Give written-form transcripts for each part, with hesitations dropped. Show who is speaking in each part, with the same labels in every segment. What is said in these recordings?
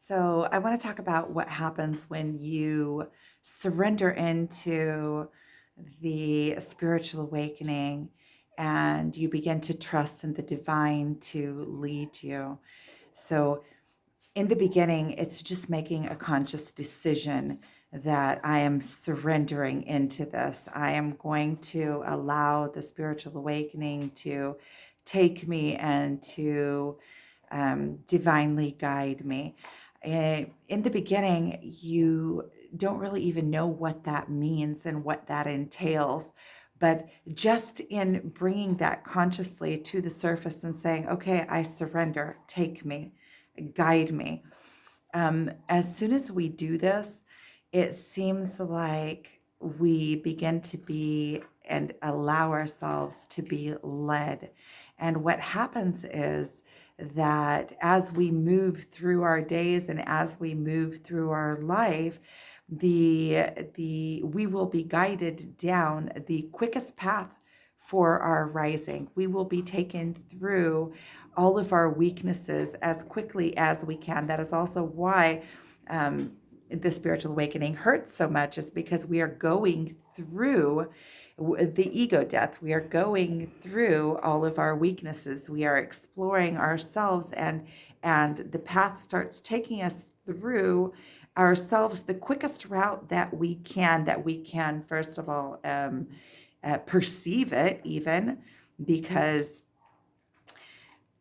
Speaker 1: So, I want to talk about what happens when you surrender into the spiritual awakening and you begin to trust in the divine to lead you. So, in the beginning, it's just making a conscious decision that I am surrendering into this. I am going to allow the spiritual awakening to take me and to divinely guide me. In the beginning, you don't really even know what that means and what that entails. But just in bringing that consciously to the surface and saying, okay, I surrender, take me, guide me. As soon as we do this, it seems like we begin to be and allow ourselves to be led. And what happens is that as we move through our days and as we move through our life, the we will be guided down the quickest path for our rising. We will be taken through all of our weaknesses as quickly as we can. That is also why the spiritual awakening hurts so much, is because we are going through the ego death. We are going through all of our weaknesses. We are exploring ourselves, and the path starts taking us through ourselves the quickest route that we can first of all perceive it, even because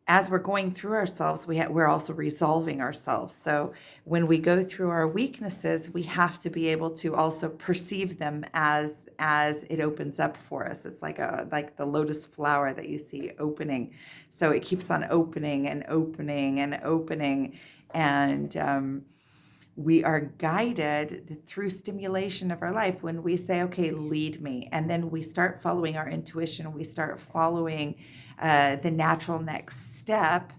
Speaker 1: as we're going through ourselves, we're also resolving ourselves. So when we go through our weaknesses, we have to be able to also perceive them as it opens up for us. It's like the lotus flower that you see opening. So it keeps on opening and opening and opening, and we are guided through stimulation of our life when we say, okay, lead me. And then we start following our intuition. We start following the natural next step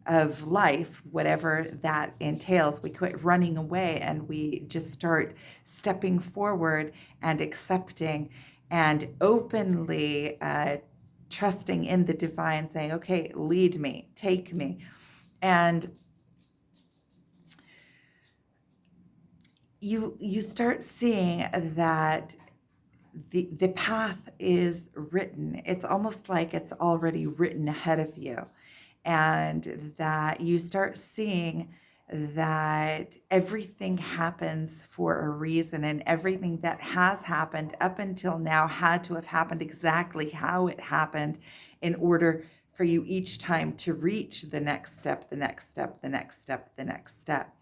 Speaker 1: of life, whatever that entails. We quit running away and we just start stepping forward and accepting and openly trusting in the divine, saying, okay, lead me, take me. And you start seeing that the path is written. It's almost like it's already written ahead of you, and that you start seeing that everything happens for a reason, and everything that has happened up until now had to have happened exactly how it happened in order for you each time to reach the next step, the next step, the next step, the next step.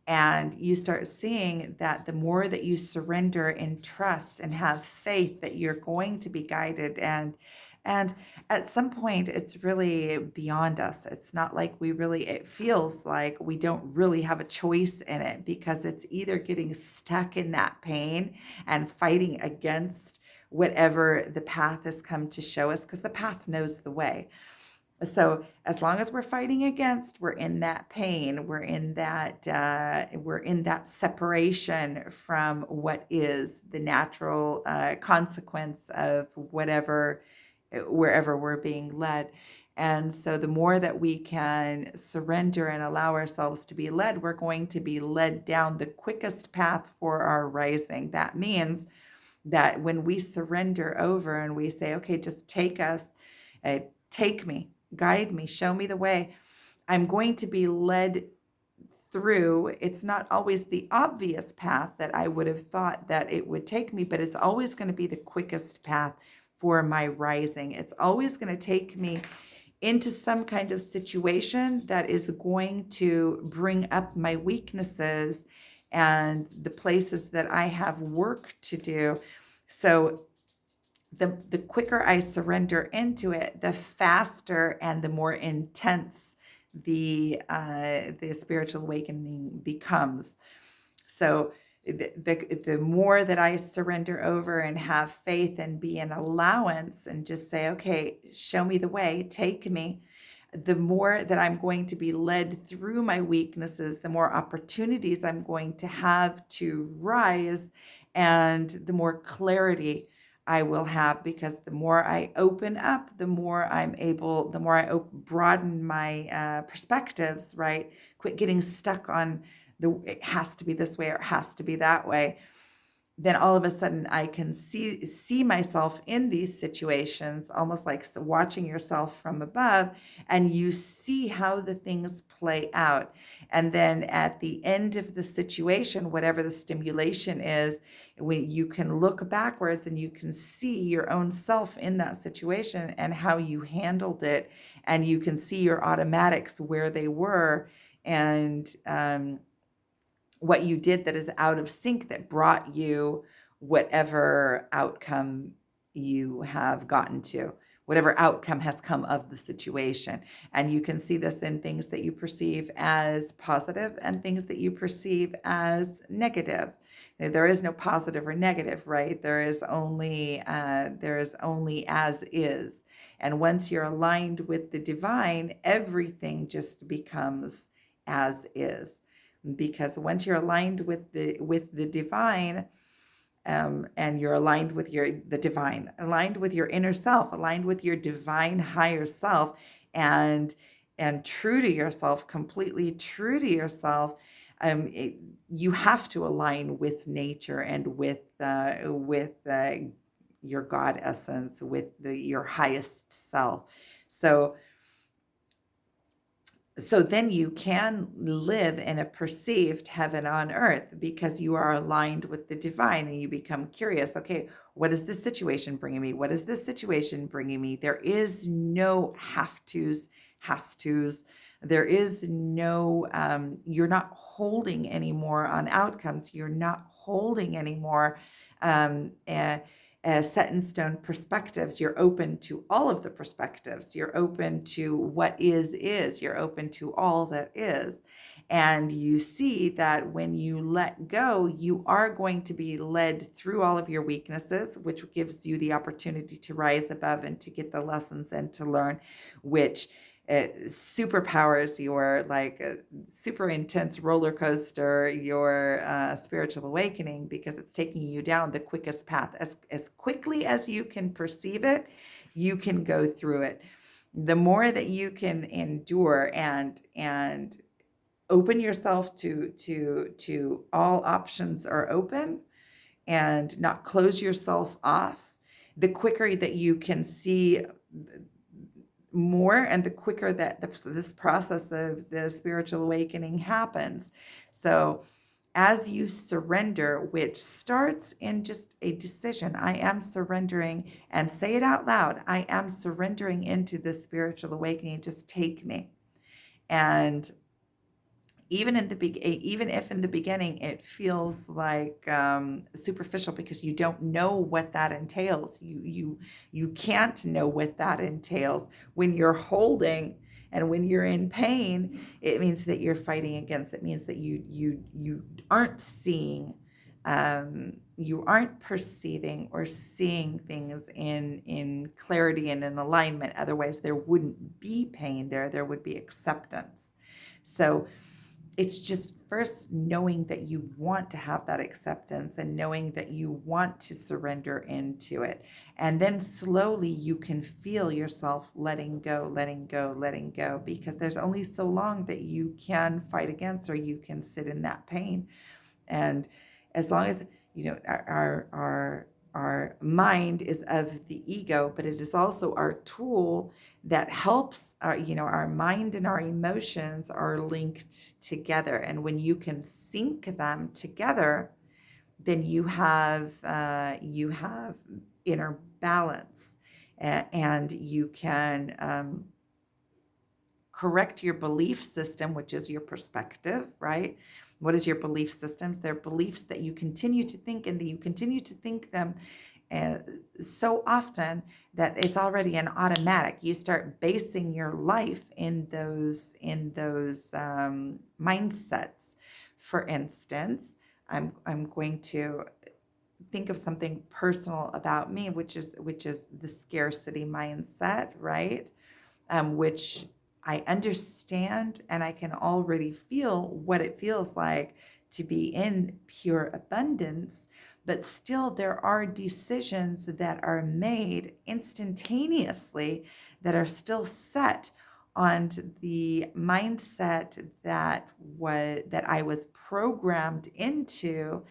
Speaker 1: And you start seeing that the more that you surrender and trust and have faith that you're going to be guided, and at some point it's really beyond us. It's not like it feels like we don't really have a choice in it, because it's either getting stuck in that pain and fighting against whatever the path has come to show us, because the path knows the way. So as long as we're fighting against, we're in that pain, we're in that separation from what is the natural consequence of whatever, wherever we're being led. And so the more that we can surrender and allow ourselves to be led, we're going to be led down the quickest path for our rising. That means that when we surrender over and we say, okay, just take us, take me, guide me, show me the way, I'm going to be led through. It's not always the obvious path that I would have thought that it would take me, but it's always going to be the quickest path for my rising. It's always going to take me into some kind of situation that is going to bring up my weaknesses and the places that I have work to do. So the quicker I surrender into it, the faster and the more intense the spiritual awakening becomes. So the more that I surrender over and have faith and be an allowance and just say, okay, show me the way, take me, the more that I'm going to be led through my weaknesses, the more opportunities I'm going to have to rise, and the more clarity I will have, because the more I open up, the more I broaden my perspectives, right? Quit getting stuck on it has to be this way or it has to be that way, then all of a sudden I can see myself in these situations, almost like watching yourself from above, and you see how the things play out. And then at the end of the situation, whatever the stimulation is, when you can look backwards and you can see your own self in that situation and how you handled it, and you can see your automatics where they were, and what you did that is out of sync that brought you whatever outcome you have gotten to, whatever outcome has come of the situation. And you can see this in things that you perceive as positive and things that you perceive as negative. There is no positive or negative, right? There is only as is. And once you're aligned with the divine, everything just becomes as is, because once you're aligned with the divine, and you're aligned with the divine, aligned with your inner self, aligned with your divine higher self, and true to yourself, completely true to yourself, you have to align with nature and with your God essence, with your highest self. So then you can live in a perceived heaven on earth because you are aligned with the divine, and you become curious. Okay, what is this situation bringing me? What is this situation bringing me? There is no have tos, has tos. There is no, you're not holding anymore on outcomes. You're not holding anymore set in stone perspectives. You're open to all of the perspectives. You're open to what is. You're open to all that is. And you see that when you let go, you are going to be led through all of your weaknesses, which gives you the opportunity to rise above and to get the lessons and to learn, which superpowers your super intense roller coaster, your spiritual awakening, because it's taking you down the quickest path. As quickly as you can perceive it, you can go through it. The more that you can endure and open yourself to all options are open, and not close yourself off, the quicker that you can see more, and the quicker that this process of the spiritual awakening happens. So as you surrender, which starts in just a decision, I am surrendering, and say it out loud, I am surrendering into this spiritual awakening, just take me. And even if in the beginning it feels like superficial, because you don't know what that entails, you can't know what that entails. When you're holding and when you're in pain, it means that you're fighting against. It means that you aren't seeing, you aren't perceiving or seeing things in clarity and in alignment. Otherwise, there wouldn't be pain there. There would be acceptance. So it's just first knowing that you want to have that acceptance and knowing that you want to surrender into it. And then slowly you can feel yourself letting go, letting go, letting go, because there's only so long that you can fight against, or you can sit in that pain. And as long as, our mind is of the ego, but it is also our tool that helps our mind and our emotions are linked together. And when you can sync them together, then you have inner balance, and you can correct your belief system, which is your perspective, right? What is your belief systems? They're beliefs that you continue to think, and that you continue to think them so often that it's already an automatic. You start basing your life in those mindsets. For instance, I'm going to think of something personal about me, which is the scarcity mindset, right? Which I understand, and I can already feel what it feels like to be in pure abundance, but still there are decisions that are made instantaneously that are still set on the mindset that I was programmed into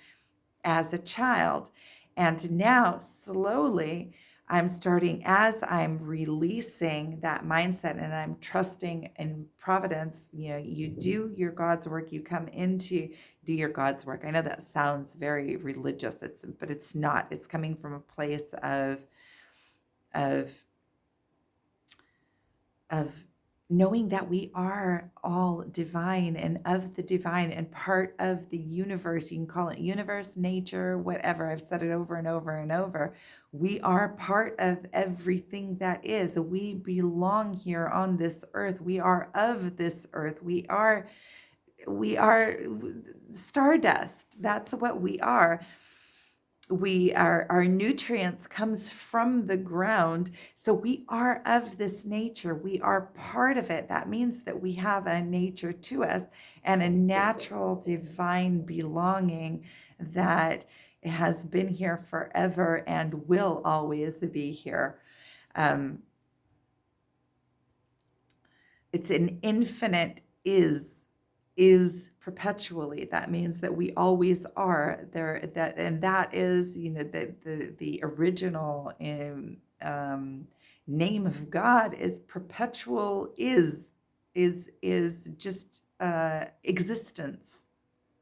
Speaker 1: as a child. And now, slowly, I'm starting, as I'm releasing that mindset and I'm trusting in providence. You do your God's work, you come into do your God's work. I know that sounds very religious, but it's not. It's coming from a place of of knowing that we are all divine and of the divine and part of the universe. You can call it universe, nature, whatever. I've said it over and over and over. We are part of everything that is. We belong here on this earth. We are of this earth. We are stardust. That's what we are. Our nutrients comes from the ground, so we are of this nature. We are part of it. That means that we have a nature to us and a natural divine belonging that has been here forever and will always be here. um, it's an infinite is perpetually. That means that we always are there. That and that is, the original name of God is perpetual. Is just existence.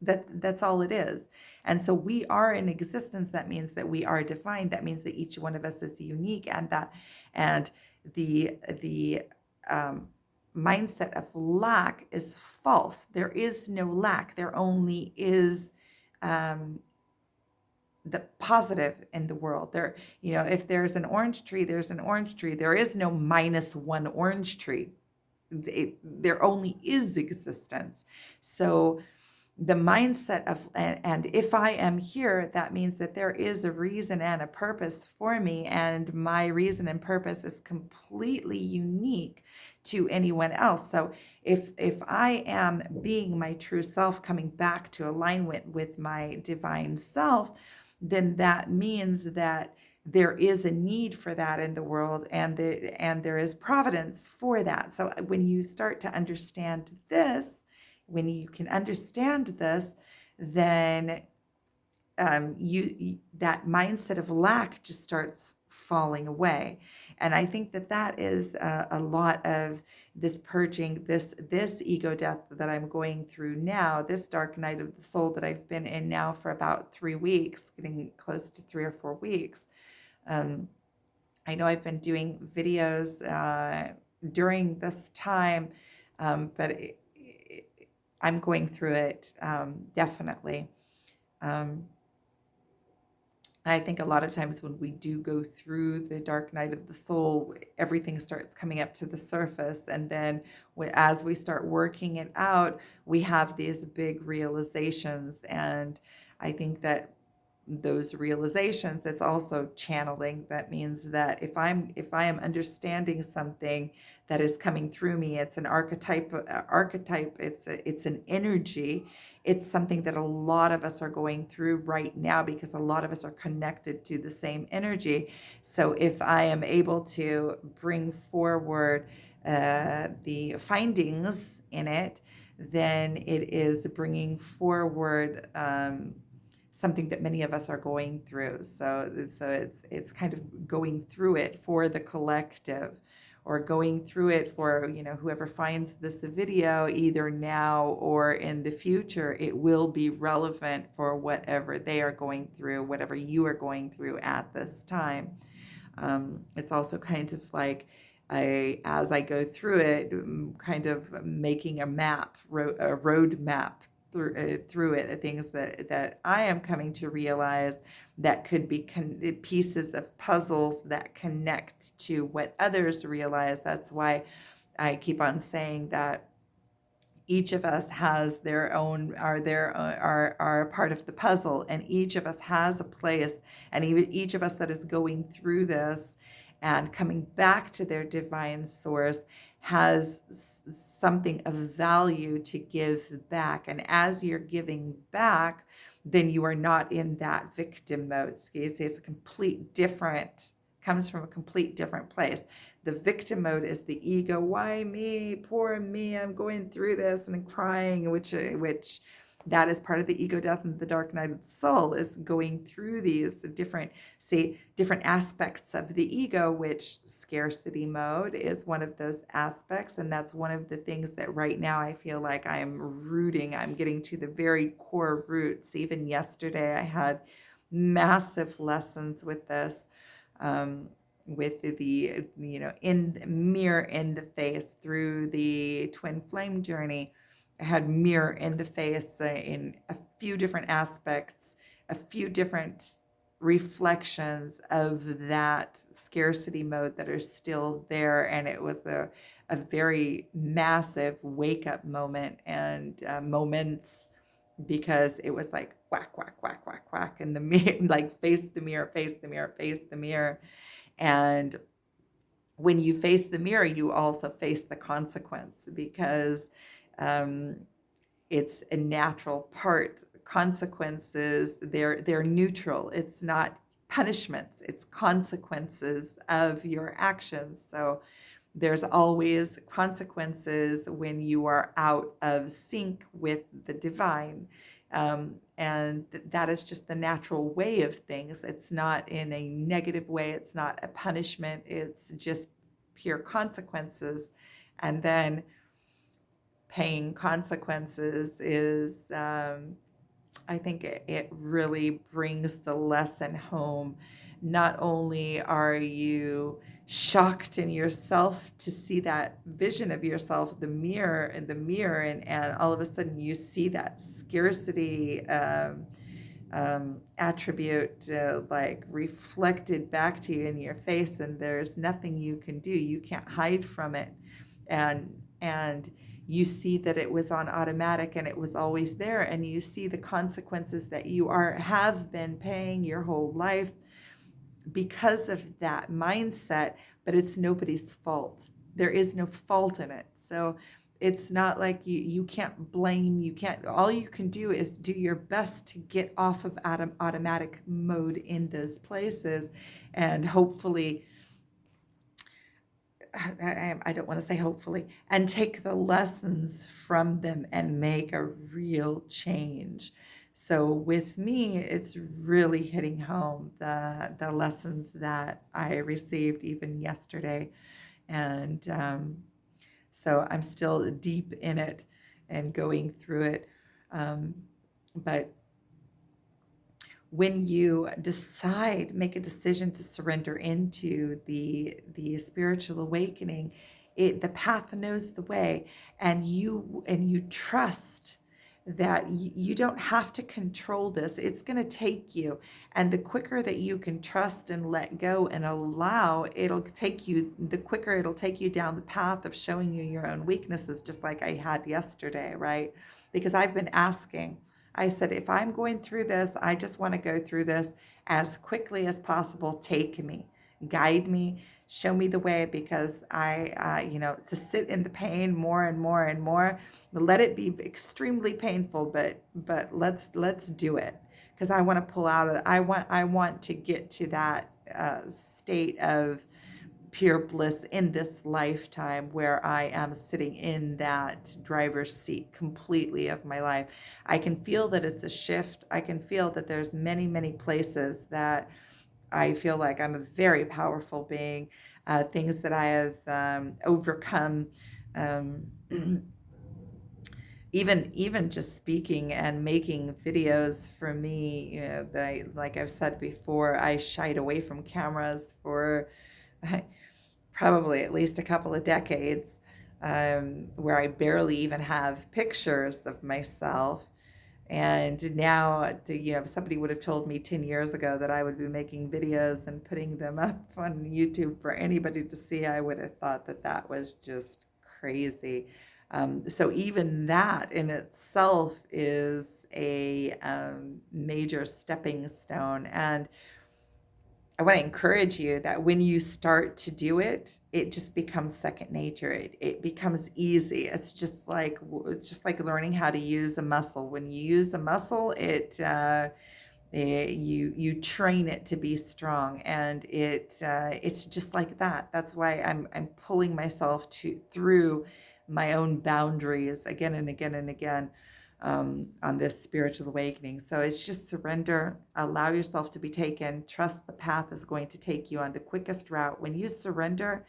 Speaker 1: That's all it is. And so we are in existence. That means that we are divine. That means that each one of us is unique, and the mindset of lack is false. There is no lack. There only is um, the positive in the world. If there's an orange tree, there's an orange tree. There is no minus one orange tree. There only is existence. So the mindset of, and if I am here, that means that there is a reason and a purpose for me, and my reason and purpose is completely unique to anyone else. So if I am being my true self, coming back to alignment with my divine self, then that means that there is a need for that in the world, and there is providence for that. So when you start to understand this, when you can understand this, then that mindset of lack just starts falling away. And I think that is a lot of this purging, this ego death that I'm going through now, this dark night of the soul that I've been in now for about 3 weeks, getting close to 3 or 4 weeks. I know I've been doing videos during this time, but I'm going through it, definitely. Um, I think a lot of times when we do go through the dark night of the soul, everything starts coming up to the surface. And then as we start working it out, we have these big realizations. And I think that those realizations, it's also channeling. That means that if I am understanding something that is coming through me, it's an archetype, it's an energy. It's something that a lot of us are going through right now, because a lot of us are connected to the same energy. So if I am able to bring forward the findings in it, then it is bringing forward something that many of us are going through. So it's kind of going through it for the collective, or going through it for, whoever finds this video, either now or in the future. It will be relevant for whatever they are going through, whatever you are going through at this time. It's also kind of like, as I go through it, kind of making a road map through it, things that I am coming to realize that could be pieces of puzzles that connect to what others realize. That's why I keep on saying that each of us has their own, are a part of the puzzle, and each of us has a place, and even each of us that is going through this and coming back to their divine source has something of value to give back. And as you're giving back, then you are not in that victim mode. It's a complete different comes from a complete different place. The victim mode is the ego. Why me? Poor me. I'm going through this and crying, which that is part of the ego death and the dark night of the soul, is going through these different aspects of the ego, which scarcity mode is one of those aspects. And that's one of the things that right now I feel like I'm getting to the very core roots. Even yesterday, I had massive lessons with this, with the, in mirror in the face through the twin flame journey. I had mirror in the face in a few different aspects, a few different reflections of that scarcity mode that are still there. And it was a very massive wake up moment and moments, because it was like whack, whack, whack, whack, whack. And the mirror, like face the mirror, face the mirror, face the mirror. And when you face the mirror, you also face the consequence, because um, it's a natural part. Consequences, they're neutral. It's not punishments, it's consequences of your actions. So there's always consequences when you are out of sync with the divine. And that is just the natural way of things. It's not in a negative way, it's not a punishment, it's just pure consequences. And then paying consequences is, I think it really brings the lesson home. Not only are you shocked in yourself to see that vision of yourself, the mirror and all of a sudden you see that scarcity attribute like reflected back to you in your face, and there's nothing you can do. You can't hide from it. And you see that it was on automatic and it was always there, and you see the consequences that you have been paying your whole life because of that mindset. But it's nobody's fault. There is no fault in it. So it's not like you can't blame, all you can do is do your best to get off of automatic mode in those places. And hopefully, I don't want to say hopefully, and take the lessons from them and make a real change. So with me, it's really hitting home the lessons that I received even yesterday. And so I'm still deep in it and going through it. But when you make a decision to surrender into the spiritual awakening, the path knows the way, and you trust that you don't have to control this. It's going to take you, and the quicker that you can trust and let go and allow, the quicker it'll take you down the path of showing you your own weaknesses, just like I had yesterday, right? Because I've been asking. I said, if I'm going through this, I just want to go through this as quickly as possible. Take me, guide me, show me the way, because to sit in the pain more and more and more, let it be extremely painful, but let's do it, because I want to pull out of it. I want to get to that state of pure bliss in this lifetime, where I am sitting in that driver's seat completely of my life. I can feel that it's a shift. I can feel that there's many, many places that I feel like I'm a very powerful being, things that I have overcome. Um, even just speaking and making videos, for me, like I've said before, I shied away from cameras for probably at least a couple of decades, where I barely even have pictures of myself. And now, if somebody would have told me 10 years ago that I would be making videos and putting them up on YouTube for anybody to see, I would have thought that that was just crazy. So even that in itself is a major stepping stone. And I want to encourage you that when you start to do it, it just becomes second nature. It becomes easy. It's just like learning how to use a muscle. When you use a muscle, You train it to be strong, and it's just like that. That's why I'm pulling myself to through my own boundaries again and again and again, on this spiritual awakening. So it's just surrender, allow yourself to be taken, trust the path is going to take you on the quickest route. When you surrender,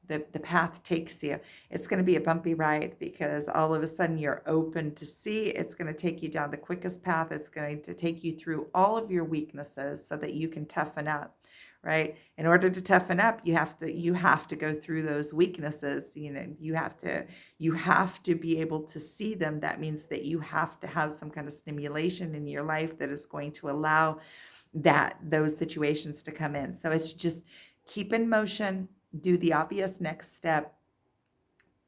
Speaker 1: the path takes you. It's going to be a bumpy ride because all of a sudden you're open to see. It's going to take you down the quickest path. It's going to take you through all of your weaknesses so that you can toughen up, right? In order to toughen up, you have to go through those weaknesses. You have to be able to see them. That means that you have to have some kind of stimulation in your life that is going to allow those situations to come in. So it's just keep in motion, do the obvious next step,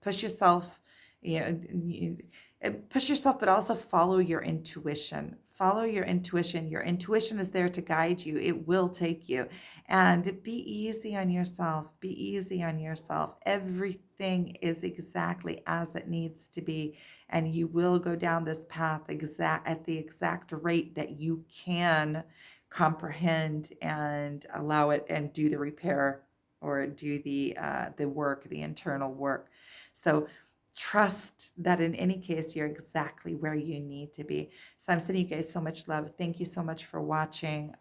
Speaker 1: push yourself, you know, push yourself, but also follow your intuition. Follow your intuition. Your intuition is there to guide you. It will take you. And be easy on yourself. Be easy on yourself. Everything is exactly as it needs to be. And you will go down this path at the exact rate that you can comprehend and allow it and do the repair or do the work, the internal work. So trust that in any case, you're exactly where you need to be. So I'm sending you guys so much love. Thank you so much for watching.